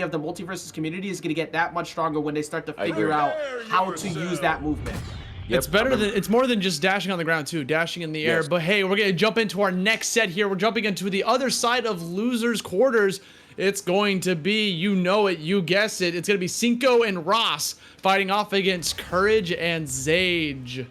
of the Multiversus community is going to get that much stronger when they start to figure out how to use that movement. It's better than, it's more than just dashing on the ground too, dashing in the air. But hey, we're gonna jump into our next set here. We're jumping into the other side of losers quarters. It's going to be, you know it, you guessed it, it's gonna be Synco and Ross fighting off against Courage and Zage.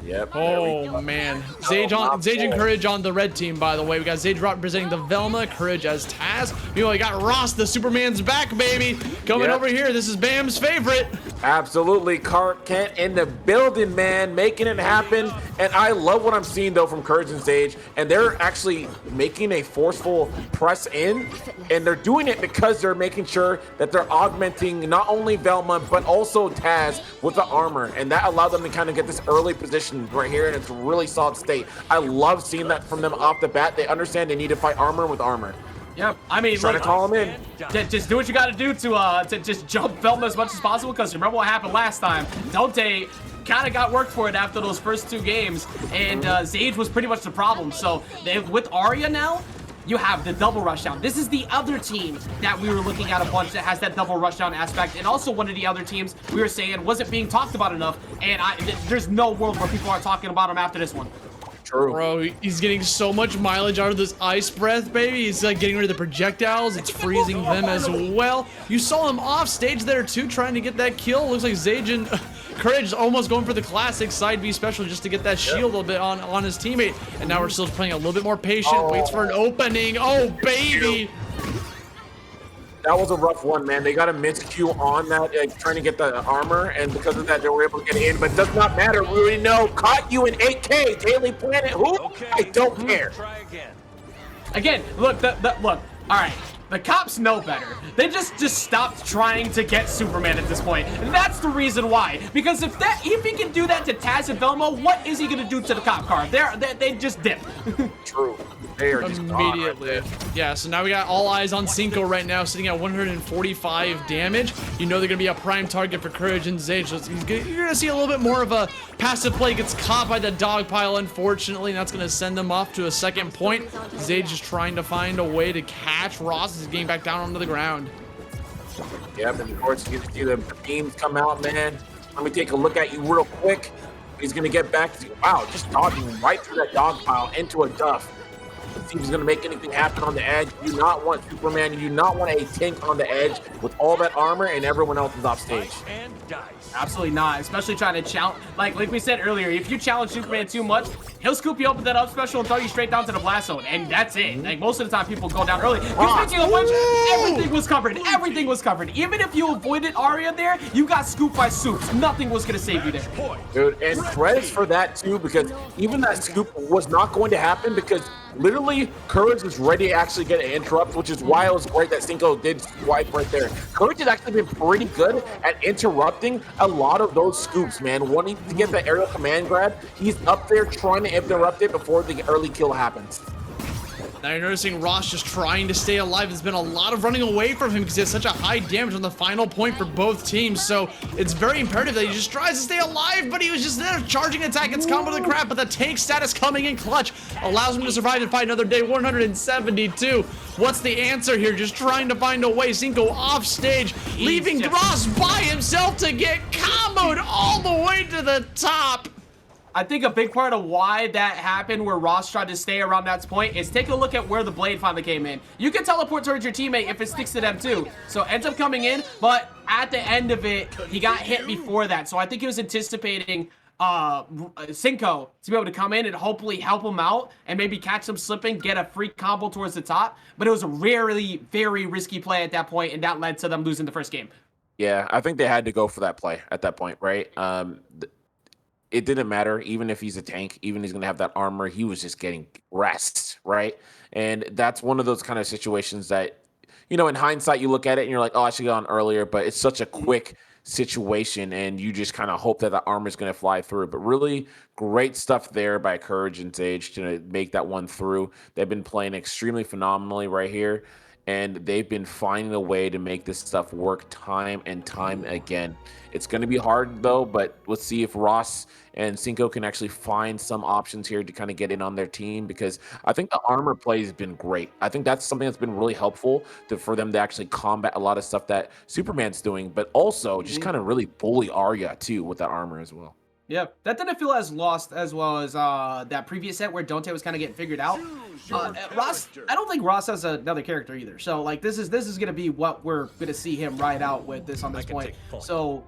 Yep. Oh man, Zage and Courage on the red team, by the way. We got Zage representing the Velma, Courage as Taz. You know, we got Ross, the Superman's back, baby, coming over here. This is Bam's favorite. Absolutely, Clark Kent in the building, man, making it happen. And I love what I'm seeing though from Courage and Zage, and they're actually making a forceful press in, and they're doing it because they're making sure that they're augmenting not only Velma but also Taz with the armor, and that allowed them to kind of get this early position right here, and it's a really solid state. I love seeing that from them off the bat. They understand they need to fight armor with armor. Yep, I mean, trying to call him in. Just do what you got to do to just jump Velma as much as possible, because remember what happened last time. Dante kind of got worked for it after those first 2 games, and Zage was pretty much the problem. So with Arya now, you have the double rushdown. This is the other team that we were looking at a bunch that has that double rushdown aspect, and also one of the other teams we were saying wasn't being talked about enough, and there's no world where people aren't talking about him after this one. True. Bro, he's getting so much mileage out of this ice breath, baby. He's like getting rid of the projectiles. It's freezing them as well. You saw him off stage there too, trying to get that kill. Looks like Zage and Courage is almost going for the classic side B special just to get that shield a little bit on his teammate. And now we're still playing a little bit more patient. Waits for an opening. Oh, baby. That was a rough one, man. They got a miscue on that, trying to get the armor, and because of that, they were able to get in. But it does not matter. We already know. Caught you in 8K, Daily Planet. Who? I don't care. Try again, look, look. All right. The cops know better. They just stopped trying to get Superman at this point. And that's the reason why. Because if he can do that to Taz and Velma, what is he gonna do to the cop car? They just dip. True. They are just immediately. Yeah, so now we got all eyes on Synco right now, sitting at 145 damage. You know they're gonna be a prime target for Courage and Zage. So you're gonna see a little bit more of a passive play. Gets caught by the dog pile, unfortunately, and that's gonna send them off to a second point. Zage is trying to find a way to catch Ross. Is getting back down onto the ground. Yep, and of course you can see the beams come out, man. Let me take a look at you real quick. He's gonna get back to, wow, just dodging right through that dog pile into a duff. See if he's gonna make anything happen on the edge. You do not want Superman, you do not want a tank on the edge with all that armor and everyone else is off stage. Absolutely not, especially trying to challenge, like we said earlier, if you challenge Superman too much, he'll scoop you up with that up special and throw you straight down to the blast zone, and that's it. Like, most of the time people go down early. Speaking of which, everything was covered. Everything was covered. Even if you avoided Arya there, you got scooped by Soups. Nothing was gonna save you there. Dude, and credits for that too, because even that scoop was not going to happen, because literally Courage was ready to actually get an interrupt, which is why it was great that Synco did swipe right there. Courage has actually been pretty good at interrupting a lot of those scoops, man. Wanting to get the aerial command grab, he's up there trying to interrupt it before the early kill happens. Now you're noticing Ross just trying to stay alive. There's been a lot of running away from him because he has such a high damage on the final point for both teams. So it's very imperative that he just tries to stay alive, but he was just there charging attack. It's combo to the crap, but the tank status coming in clutch allows him to survive and fight another day. 172. What's the answer here? Just trying to find a way. Synco off stage, leaving Ross by himself to get comboed all the way to the top. I think a big part of why that happened, where Ross tried to stay around that point, is take a look at where the blade finally came in. You can teleport towards your teammate if it sticks to them too. So ends up coming in, but at the end of it, he got hit before that. So I think he was anticipating Synco to be able to come in and hopefully help him out and maybe catch him slipping, get a free combo towards the top. But it was a really, very risky play at that point, and that led to them losing the first game. Yeah, I think they had to go for that play at that point, right? It didn't matter, even if he's a tank, even if he's going to have that armor, he was just getting rest, right? And that's one of those kind of situations that, you know, in hindsight, you look at it and you're like, oh, I should have gone earlier, but it's such a quick situation and you just kind of hope that the armor is going to fly through. But really great stuff there by Courage and Zage to make that one through. They've been playing extremely phenomenally right here. and they've been finding a way to make this stuff work time and time again. It's going to be hard though, but let's see if Ross and Synco can actually find some options here to kind of get in on their team, because I think the armor play has been great. I think that's something that's been really helpful for them to actually combat a lot of stuff that Superman's doing, but also just kind of really bully Arya too with that armor as well. Yeah, that didn't feel as lost as well as that previous set where Dante was kind of getting figured out. Ross, I don't think Ross has another character either. So like this is gonna be what we're gonna see him ride out with this on this point. So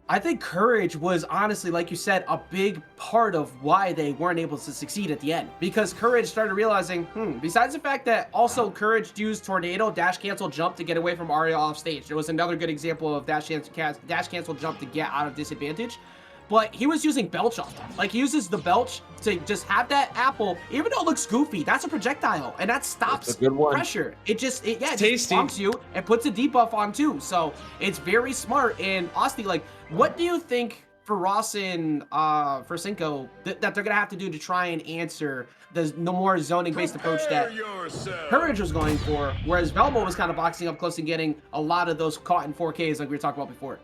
I think Courage was honestly, like you said, a big part of why they weren't able to succeed at the end. Because Courage started realizing, besides the fact that also Courage used Tornado, dash cancel, jump to get away from Arya off stage. There was another good example of dash cancel, jump to get out of disadvantage. But he was using Belch often. Like, he uses the Belch to just have that apple, even though it looks goofy, that's a projectile, and that stops pressure. It just bonks you and puts a debuff on too. So it's very smart. And Osti, like, what do you think for Ross and for Synco that they're gonna have to do to try and answer the more zoning-based approach that Courage was going for, whereas Velmo was kind of boxing up close and getting a lot of those caught in 4Ks like we were talking about before?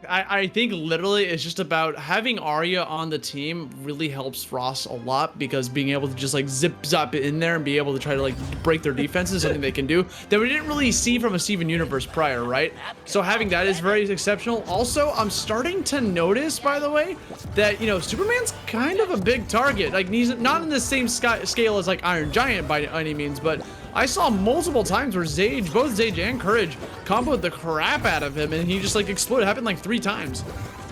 I think literally it's just about having Arya on the team really helps Ross a lot, because being able to just like zip zap it in there and be able to try to like break their defense is something they can do that we didn't really see from a Steven Universe prior, right? So having that is very exceptional. Also, I'm starting to notice, by the way, that, you know, Superman's kind of a big target. Like, he's not in the same scale as like Iron Giant by any means, but I saw multiple times where Zage, both Zage and Courage, comboed the crap out of him, and he just like exploded. It happened like 3 times.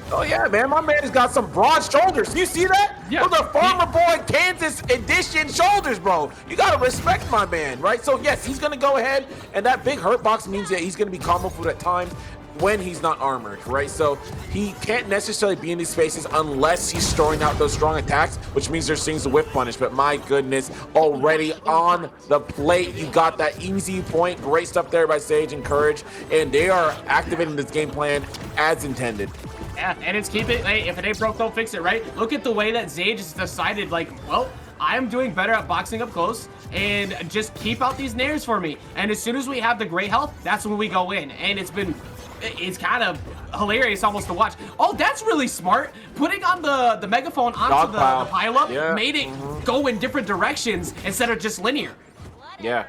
Oh yeah, man, my man has got some broad shoulders. You see that? Yeah. Those are Farmer Boy Kansas edition shoulders, bro. You gotta respect my man, right? So yes, he's gonna go ahead, and that big hurt box means that he's gonna be combo food at times when he's not armored, right? So he can't necessarily be in these spaces unless he's throwing out those strong attacks, which means there's things to whiff punish. But my goodness, already on the plate, you got that easy point. Great stuff there by Sage and Courage, and they are activating this game plan as intended. Yeah, and it's keep it, hey, if it ain't broke, don't fix it, right? Look at the way that Zage has decided, like, well, I'm doing better at boxing up close, and just keep out these nairs for me. And as soon as we have the great health, that's when we go in. And it's kind of hilarious almost to watch. Oh, that's really smart. Putting on the megaphone onto the pileup made it go in different directions instead of just linear. Yeah.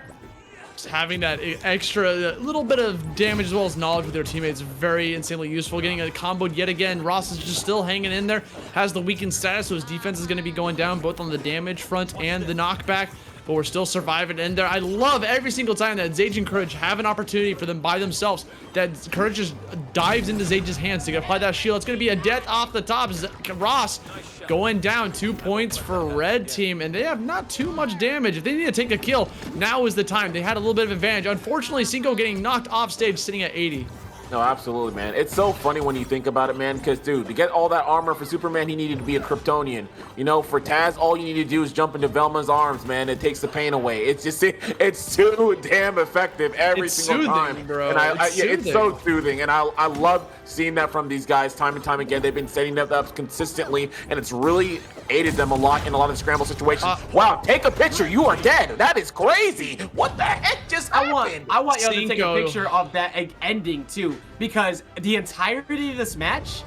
Just having that extra little bit of damage as well as knowledge with their teammates, very insanely useful. Getting a comboed yet again. Ross is just still hanging in there. Has the weakened status, so his defense is going to be going down both on the damage front and the knockback. But we're still surviving in there. I love every single time that Zage and Courage have an opportunity for them by themselves, that Courage just dives into Zage's hands to apply that shield. It's going to be a death off the top. Ross going down 2 points for red team, and they have not too much damage. If they need to take a kill, now is the time. They had a little bit of advantage. Unfortunately, Synco getting knocked off stage, sitting at 80. No, absolutely, man. It's so funny when you think about it, man, because, dude, to get all that armor for Superman, he needed to be a Kryptonian. You know, for Taz, all you need to do is jump into Velma's arms, man. It takes the pain away. It's just, it's too damn effective every single time. Bro. And it's so soothing, and I love seeing that from these guys time and time again. They've been setting that up consistently, and it's really aided them a lot in a lot of scramble situations. Wow, take a picture. You are dead. That is crazy. What the heck just happened? I want you to take a picture of that ending too, because the entirety of this match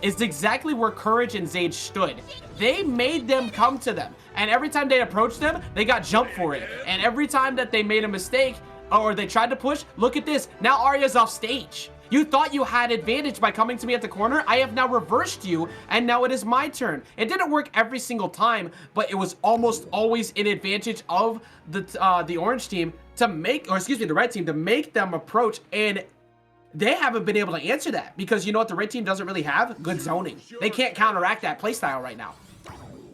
is exactly where Courage and Zage stood. They made them come to them, and every time they approached them, they got jumped for it. And every time that they made a mistake or they tried to push, look at this. Now Arya's off stage. You thought you had advantage by coming to me at the corner. I have now reversed you, and now it is my turn. It didn't work every single time, but it was almost always an advantage of the orange team to make, or excuse me, the red team to make them approach, and they haven't been able to answer that because you know what the red team doesn't really have? Good zoning. They can't counteract that playstyle right now.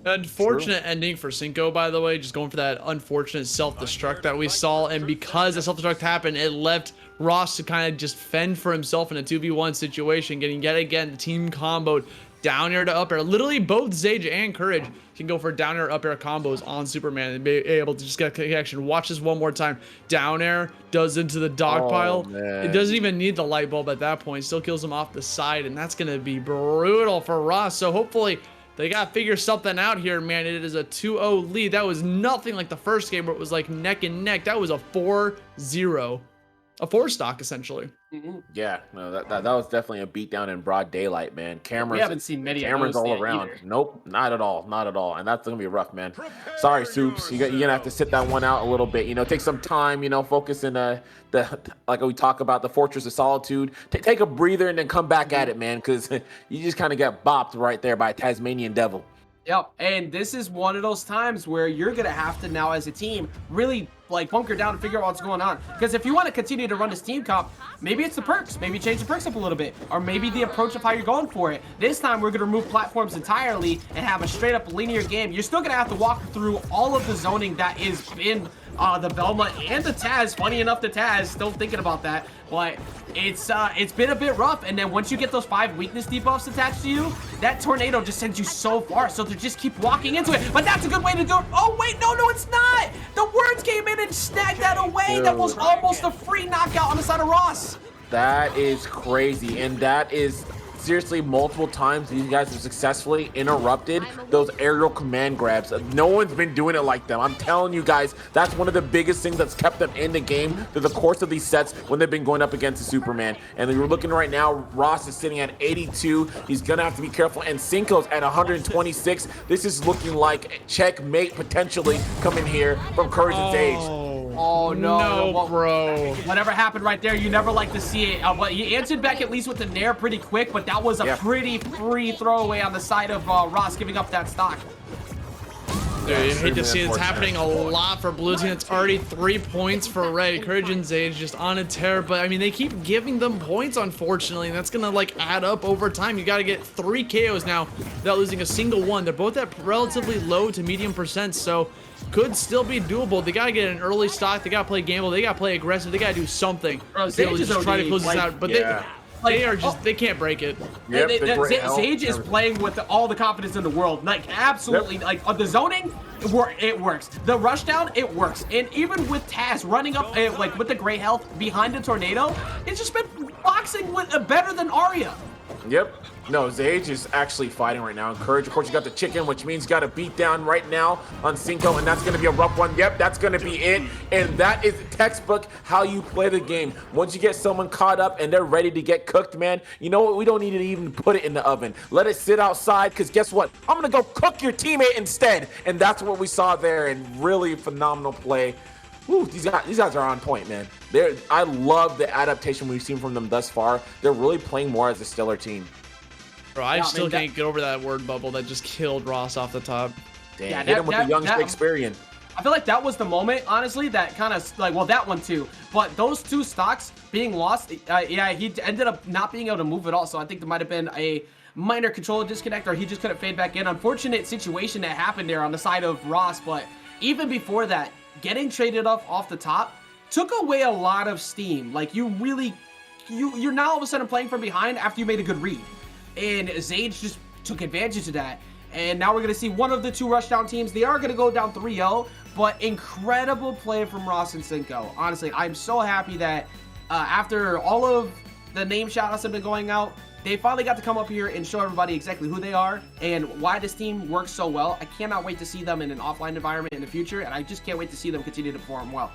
Unfortunate ending for Synco, by the way, just going for that unfortunate self-destruct that we saw, and because the self-destruct happened, it left Ross to kind of just fend for himself in a 2v1 situation, getting yet again the team comboed down air to up air. Literally both Zage and Courage can go for down air up air combos on Superman and be able to just get a connection. Watch this one more time. Down air does into the dog pile. It doesn't even need the light bulb at that point. Still kills him off the side, and that's going to be brutal for Ross. So hopefully They got to figure something out here, man. It is a 2-0 lead. That was nothing like the first game where it was like neck and neck. That was a 4-0. A 4-stock, essentially. Yeah, no, that was definitely a beatdown in broad daylight, man. Cameras, we haven't seen many cameras of those all around. either. Nope, not at all, not at all. And that's gonna be rough, man. Sorry, Soups. You're gonna have to sit that one out a little bit. You know, take some time. You know, focus in the like we talk about the Fortress of Solitude. Take a breather and then come back at it, man, because you just kind of got bopped right there by a Tasmanian devil. Yep, and this is one of those times where you're gonna have to now, as a team, really like bunker down and figure out what's going on. Because if you want to continue to run this team comp, maybe it's the perks, maybe change the perks up a little bit, or maybe the approach of how you're going for it. This time we're gonna remove platforms entirely and have a straight up linear game. You're still gonna have to walk through all of the zoning that is in the Velma and the Taz. Funny enough, the Taz, still thinking about that, but it's been a bit rough. And then once you get those 5 weakness debuffs attached to you, that tornado just sends you so far, so they just keep walking into it. But that's a good way to do it. Oh wait, no, it's not. The words came in and snagged that away. Dude. That was almost a free knockout on the side of Ross. That is crazy, and that is seriously multiple times these guys have successfully interrupted those aerial command grabs. No one's been doing it like them. I'm telling you guys, that's one of the biggest things that's kept them in the game through the course of these sets when they've been going up against the Superman. And you're looking right now, Ross is sitting at 82. He's gonna have to be careful, and Synco's at 126. This is looking like checkmate potentially coming here from Courage and Zage. Oh no, bro. Whatever happened right there, you never like to see it. But he answered back at least with the nair pretty quick, but that was a pretty free throwaway on the side of Ross giving up that stock. Dude, you hate to see it's happening a lot for blue team. It's already 3 points for red. Courage and Zage just on a tear, but I mean, they keep giving them points, unfortunately, and that's gonna like add up over time. You gotta get 3 KOs now without losing a single one. They're both at relatively low to medium percent, so could still be doable. They gotta get an early stock. They gotta play gamble. They gotta play aggressive. They gotta do something. Bro, to be able to just try to close this out, but they are just, they can't break it. Yep, Zage is playing with all the confidence in the world. Like, absolutely. Like, the zoning, it works. The rush down, it works. And even with Taz running up, like, with the gray health behind the tornado, it's just been boxing with better than Arya. Yep. No, Zage is actually fighting right now. And Courage, of course, you got the chicken, which means you got to beat down right now on Synco, and that's going to be a rough one. Yep, that's going to be it. And that is textbook how you play the game. Once you get someone caught up and they're ready to get cooked, man, you know what? We don't need to even put it in the oven. Let it sit outside, because guess what? I'm going to go cook your teammate instead. And that's what we saw there, and really phenomenal play. Woo, these guys are on point, man. I love the adaptation we've seen from them thus far. They're really playing more as a stellar team. Bro, I still can't get over that word bubble that just killed Ross off the top. Damn, yeah, hit him with the young Shakespearean. I feel like that was the moment, honestly, that kind of, like, well, that one too. But those 2 stocks being lost, yeah, he ended up not being able to move at all. So I think there might have been a minor controller disconnect, or he just couldn't fade back in. Unfortunate situation that happened there on the side of Ross. But even before that, getting traded off the top took away a lot of steam. Like, you're now all of a sudden playing from behind after you made a good read. And Zage just took advantage of that. And now we're going to see one of the 2 rushdown teams. They are going to go down 3-0, but incredible play from Ross and Synco. Honestly, I'm so happy that after all of the name shoutouts have been going out, they finally got to come up here and show everybody exactly who they are and why this team works so well. I cannot wait to see them in an offline environment in the future, and I just can't wait to see them continue to perform well.